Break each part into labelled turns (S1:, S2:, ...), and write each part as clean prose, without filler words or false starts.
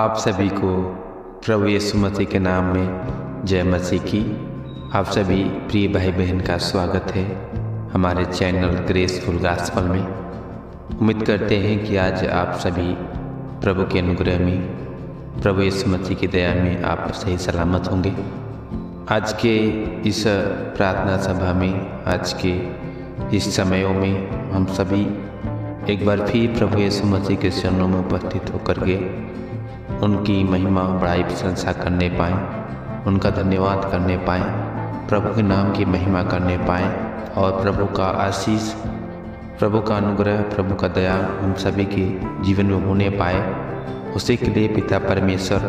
S1: आप सभी को प्रभु यीशु मसीह के नाम में जय मसीह की। आप सभी प्रिय भाई बहन का स्वागत है हमारे चैनल ग्रेसफुल गॉस्पेल में। उम्मीद करते हैं कि आज आप सभी प्रभु के अनुग्रह में, प्रभु यीशु मसीह की दया में आप सही सलामत होंगे। आज के इस प्रार्थना सभा में, आज के इस समयों में हम सभी एक बार फिर प्रभु यीशु मसीह के चरणों में उपस्थित होकर के उनकी महिमा बड़ाई प्रशंसा करने पाएँ, उनका धन्यवाद करने पाएँ, प्रभु के नाम की महिमा करने पाएँ और प्रभु का आशीष, प्रभु का अनुग्रह, प्रभु का दया हम सभी के जीवन में होने पाए। उसी के लिए पिता परमेश्वर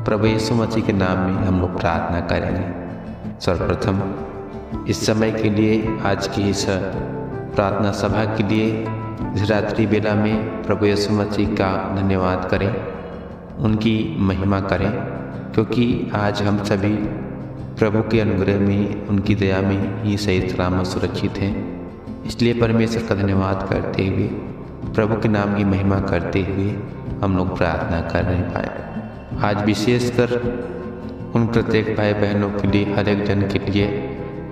S1: प्रभु यीशु मसीह के नाम में हम लोग प्रार्थना करेंगे। सर्वप्रथम इस समय के लिए, आज की इस प्रार्थना सभा के लिए, इस रात्रि बेला में प्रभु यीशु मसीह का धन्यवाद करें, उनकी महिमा करें, क्योंकि आज हम सभी प्रभु के अनुग्रह में, उनकी दया में ही सही सलामत सुरक्षित हैं। इसलिए परमेश्वर का धन्यवाद करते हुए, प्रभु के नाम की महिमा करते हुए हम लोग प्रार्थना करने पाए। आज विशेषकर उन प्रत्येक भाई बहनों के लिए, हर एक जन के लिए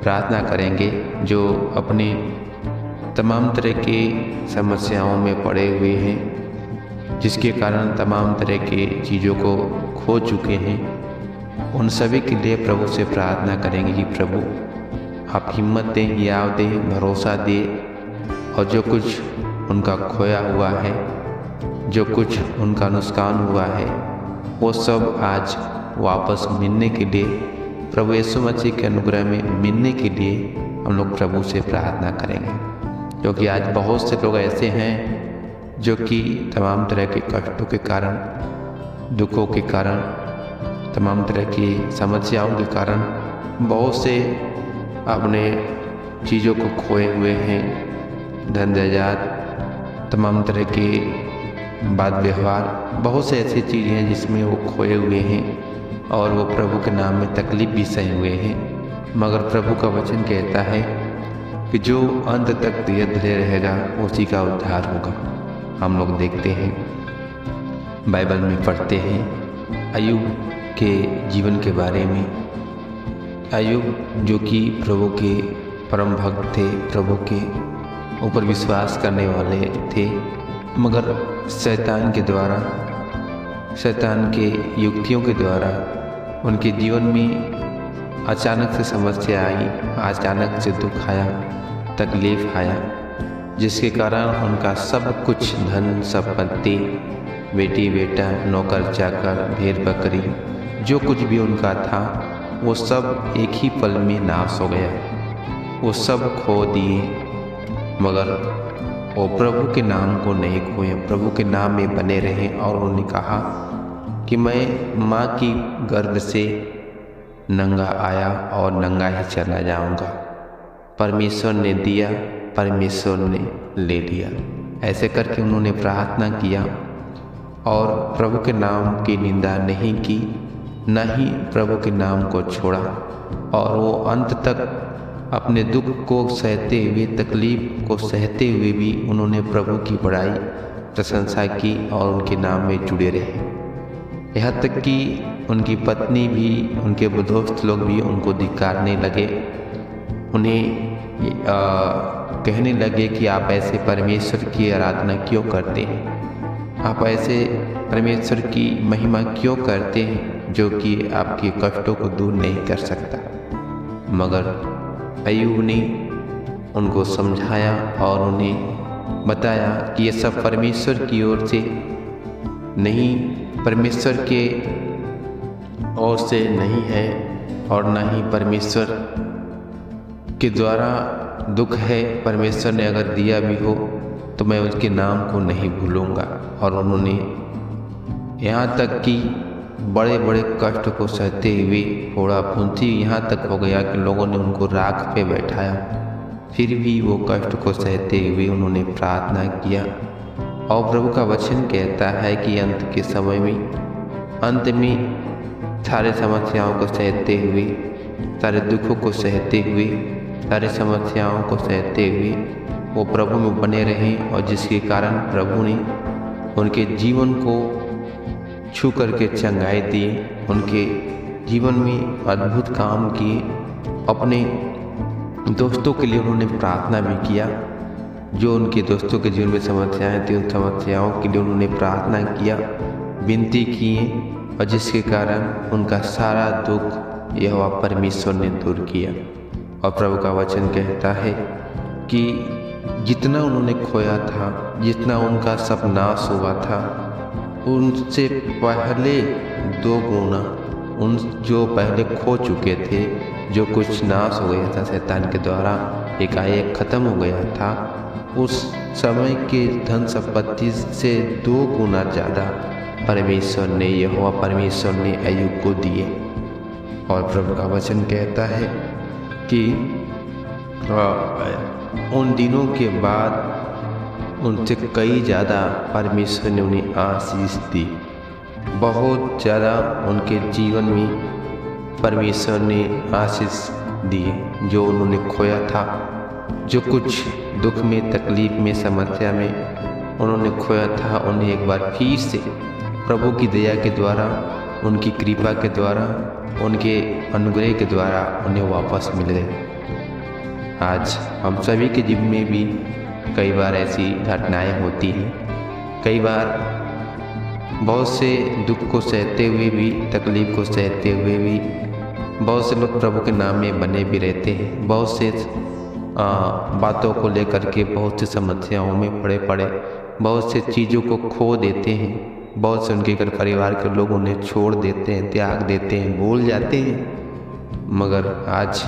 S1: प्रार्थना करेंगे जो अपने तमाम तरह के समस्याओं में पड़े हुए हैं, जिसके कारण तमाम तरह के चीज़ों को खो चुके हैं। उन सभी के लिए प्रभु से प्रार्थना करेंगे कि प्रभु आप हिम्मत दें, याव दें, भरोसा दें और जो कुछ उनका खोया हुआ है, जो कुछ उनका नुकसान हुआ है, वो सब आज वापस मिलने के लिए, प्रभु यीशु मसीह के अनुग्रह में मिलने के लिए हम लोग प्रभु से प्रार्थना करेंगे। क्योंकि आज बहुत से लोग ऐसे हैं जो कि तमाम तरह के कष्टों के कारण, दुखों के कारण, तमाम तरह की समस्याओं के कारण बहुत से अपने चीज़ों को खोए हुए हैं। धन जायदाद, तमाम तरह के बात व्यवहार, बहुत से ऐसी चीज़ें हैं जिसमें वो खोए हुए हैं और वो प्रभु के नाम में तकलीफ़ भी सहे हुए हैं। मगर प्रभु का वचन कहता है कि जो अंत तक धैर्य धरे रहेगा उसी का उद्धार होगा। हम लोग देखते हैं, बाइबल में पढ़ते हैं अय्यूब के जीवन के बारे में। अय्यूब जो कि प्रभु के परम भक्त थे, प्रभु के ऊपर विश्वास करने वाले थे, मगर शैतान के द्वारा, शैतान के युक्तियों के द्वारा उनके जीवन में अचानक से समस्या आई, अचानक से दुख आया, तकलीफ़ आया, जिसके कारण उनका सब कुछ धन संपत्ति, बेटी बेटा, नौकर चाकर, भेड़ बकरी, जो कुछ भी उनका था वो सब एक ही पल में नाश हो गया। वो सब खो दिए, मगर वो प्रभु के नाम को नहीं खोए, प्रभु के नाम में बने रहे। और उन्होंने कहा कि मैं माँ की गर्भ से नंगा आया और नंगा ही चला जाऊँगा। परमेश्वर ने दिया, परमेश्वर ने ले लिया। ऐसे करके उन्होंने प्रार्थना किया और प्रभु के नाम की निंदा नहीं की, न ही प्रभु के नाम को छोड़ा। और वो अंत तक अपने दुख को सहते हुए, तकलीफ़ को सहते हुए भी उन्होंने प्रभु की बड़ाई प्रशंसा की और उनके नाम में जुड़े रहे। यहाँ तक कि उनकी पत्नी भी, उनके दोस्त लोग भी उनको धिक्कारने लगे, उन्हें कहने लगे कि आप ऐसे परमेश्वर की आराधना क्यों करते हैं, आप ऐसे परमेश्वर की महिमा क्यों करते हैं जो कि आपके कष्टों को दूर नहीं कर सकता। मगर अय्यूब ने उनको समझाया और उन्हें बताया कि ये सब परमेश्वर की ओर से नहीं, परमेश्वर के ओर से नहीं है और न ही परमेश्वर के द्वारा दुख है। परमेश्वर ने अगर दिया भी हो तो मैं उसके नाम को नहीं भूलूंगा। और उन्होंने यहाँ तक कि बड़े बड़े कष्ट को सहते हुए, फोड़ा फुंसी यहाँ तक हो गया कि लोगों ने उनको राख पे बैठाया, फिर भी वो कष्ट को सहते हुए उन्होंने प्रार्थना किया। और प्रभु का वचन कहता है कि अंत के समय में, अंत में सारे समस्याओं को सहते हुए, सारे दुखों को सहते हुए, सारी समस्याओं को सहते हुए वो प्रभु में बने रहें और जिसके कारण प्रभु ने उनके जीवन को छू करके चंगाई दिए, उनके जीवन में अद्भुत काम किए। अपने दोस्तों के लिए उन्होंने प्रार्थना भी किया। जो उनके दोस्तों के जीवन में समस्याएं थी, उन समस्याओं के लिए उन्होंने प्रार्थना किया, विनती किए, और जिसके कारण उनका सारा दुख यहोवा परमेश्वर ने दूर किया। और प्रभु का वचन कहता है कि जितना उन्होंने खोया था, जितना उनका सब नाश हुआ था, उनसे पहले 2 गुना उन जो पहले खो चुके थे, जो कुछ नाश हो गया था शैतान के द्वारा, एकाएक खत्म हो गया था, उस समय के धन संपत्ति से 2 गुना ज़्यादा परमेश्वर ने, यहोवा परमेश्वर ने अय्यूब को दिए। और प्रभु का वचन कहता है कि उन दिनों के बाद उनसे कई ज़्यादा परमेश्वर ने उन्हें आशीष दी। बहुत ज़्यादा उनके जीवन में परमेश्वर ने आशीष दिए। जो उन्होंने खोया था, जो कुछ दुख में, तकलीफ में, समस्या में उन्होंने खोया था, उन्हें एक बार फिर से प्रभु की दया के द्वारा, उनकी कृपा के द्वारा, उनके अनुग्रह के द्वारा उन्हें वापस मिल गए। आज हम सभी के जीवन में भी कई बार ऐसी घटनाएं होती हैं। कई बार बहुत से दुख को सहते हुए भी, तकलीफ को सहते हुए भी बहुत से लोग प्रभु के नाम में बने भी रहते हैं। बहुत से बातों को लेकर के बहुत सी समस्याओं में पड़े बहुत से चीज़ों को खो देते हैं। बहुत से उनके घर परिवार के लोग उन्हें छोड़ देते हैं, त्याग देते हैं, भूल जाते हैं। मगर आज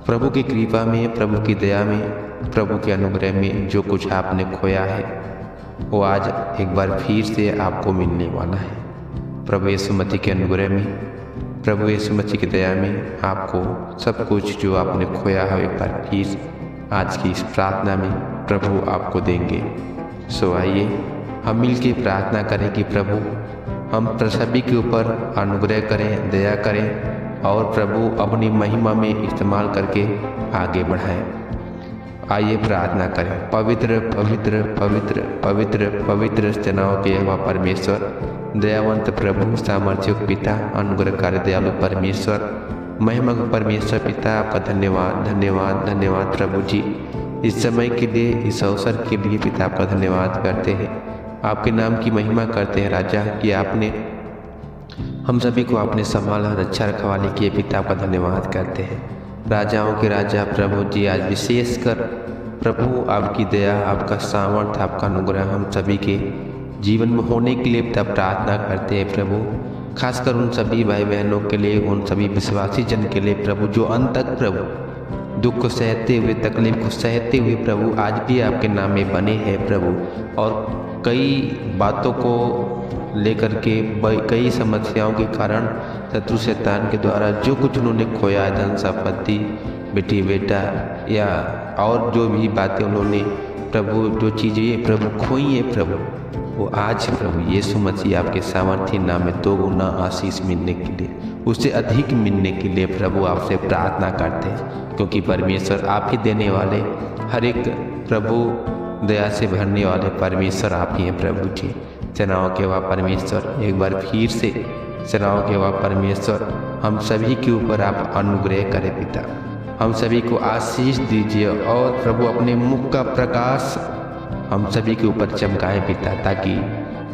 S1: प्रभु की कृपा में, प्रभु की दया में, प्रभु के अनुग्रह में जो कुछ आपने खोया है, वो आज एक बार फिर से आपको मिलने वाला है। प्रभु यीशु मसीह के अनुग्रह में, प्रभु यीशु मसीह की दया में आपको सब कुछ जो आपने खोया है, एक बार फिर आज की इस प्रार्थना में प्रभु आपको देंगे। सो आइए हम मिलके प्रार्थना करें कि प्रभु हम सभी के ऊपर अनुग्रह करें, दया करें, और प्रभु अपनी महिमा में इस्तेमाल करके आगे बढ़ाएं। आइए प्रार्थना करें। पवित्र पवित्र पवित्र पवित्र पवित्र सेनाओं के यहोवा परमेश्वर, दयावंत प्रभु, सामर्थ्य पिता, अनुग्रहकारी दयालु परमेश्वर, महिमा परमेश्वर पिता, आपका धन्यवाद धन्यवाद धन्यवाद प्रभु जी। इस समय के लिए, इस अवसर के लिए पिता आपका धन्यवाद करते हैं, आपके नाम की महिमा करते हैं राजा, कि आपने हम सभी को आपने संभाला, रक्षा रखवाली किए। पिता आपका धन्यवाद करते हैं। राजाओं के राजा प्रभु जी, आज विशेषकर प्रभु आपकी दया, आपका सामर्थ्य, आपका अनुग्रह हम सभी के जीवन में होने के लिए पिता प्रार्थना करते हैं प्रभु। खासकर उन सभी भाई बहनों के लिए, उन सभी विश्वासी जन के लिए प्रभु, जो अंत तक प्रभु दुख को सहते हुए, तकलीफ को सहते हुए प्रभु आज भी आपके नाम में बने हैं प्रभु। और कई बातों को लेकर के, कई समस्याओं के कारण शत्रु शैतान के द्वारा जो कुछ उन्होंने खोया है, धन संपत्ति, बेटी बेटा, या और जो भी बातें उन्होंने प्रभु, जो चीज़ें प्रभु खोई हैं प्रभु, वो आज प्रभु यीशु मसीह आपके सामर्थ्य नाम में 2 गुना आशीष मिलने के लिए, उससे अधिक मिलने के लिए प्रभु आपसे प्रार्थना करते हैं। क्योंकि परमेश्वर आप ही देने वाले, हर एक प्रभु दया से भरने वाले परमेश्वर आप ही हैं प्रभु जी। सेनाओं के वह परमेश्वर, एक बार फिर से सेनाओं के वह परमेश्वर, हम सभी के ऊपर आप अनुग्रह करें पिता, हम सभी को आशीष दीजिए, और प्रभु अपने मुख का प्रकाश हम सभी के ऊपर चमकाए पिता, ताकि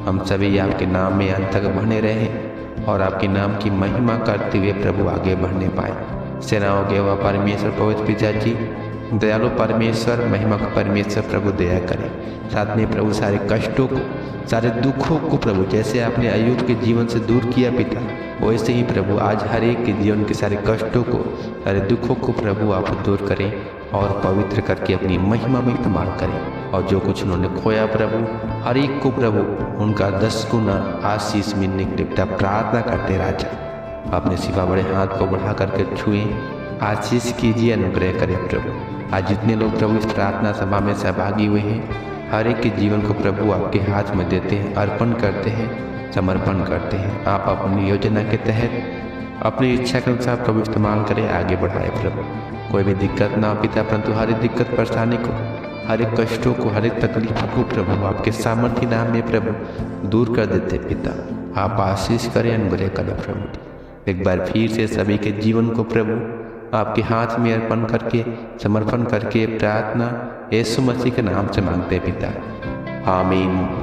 S1: हम सभी आपके नाम में अंत तक बने रहें और आपके नाम की महिमा करते हुए प्रभु आगे बढ़ने पाए। सेनाओं के वह परमेश्वर, पवित्र पिता जी, दयालु परमेश्वर, महिमा का परमेश्वर प्रभु दया करें। साथ में प्रभु सारे कष्टों को, सारे दुखों को प्रभु, जैसे आपने अय्यूब के जीवन से दूर किया पिता, वैसे ही प्रभु आज हर एक के जीवन के सारे कष्टों को, सारे दुखों को प्रभु आप दूर करें और पवित्र करके अपनी महिमा में इस्तेमाल करें। और जो कुछ उन्होंने खोया प्रभु, हर एक को प्रभु उनका 10 गुना आशीष मिलने के लिए पिता प्रार्थना करते राजा। अपने सिवा बड़े हाथ को बढ़ा करके छुएं, आशीष कीजिए, अनुग्रह करें प्रभु। आज जितने लोग प्रभु इस प्रार्थना सभा में सहभागी हुए हैं, हर एक के जीवन को प्रभु आपके हाथ में देते हैं, अर्पण करते हैं, समर्पण करते हैं। आप अपनी योजना के तहत अपनी इच्छा के अनुसार प्रभु इस्तेमाल करें, आगे बढ़ाए प्रभु। कोई भी दिक्कत ना हो पिता, परंतु हर एक दिक्कत परेशानी को, हर एक कष्टों को, हर एक तकलीफ को प्रभु आपके सामर्थ्य नाम में प्रभु दूर कर देते पिता। आप आशीष करें, अनुग्रह करें प्रभु। एक बार फिर से सभी के जीवन को प्रभु आपके हाथ में अर्पण करके, समर्पण करके प्रार्थना यीशु मसीह के नाम से मांगते पिता, आमीन।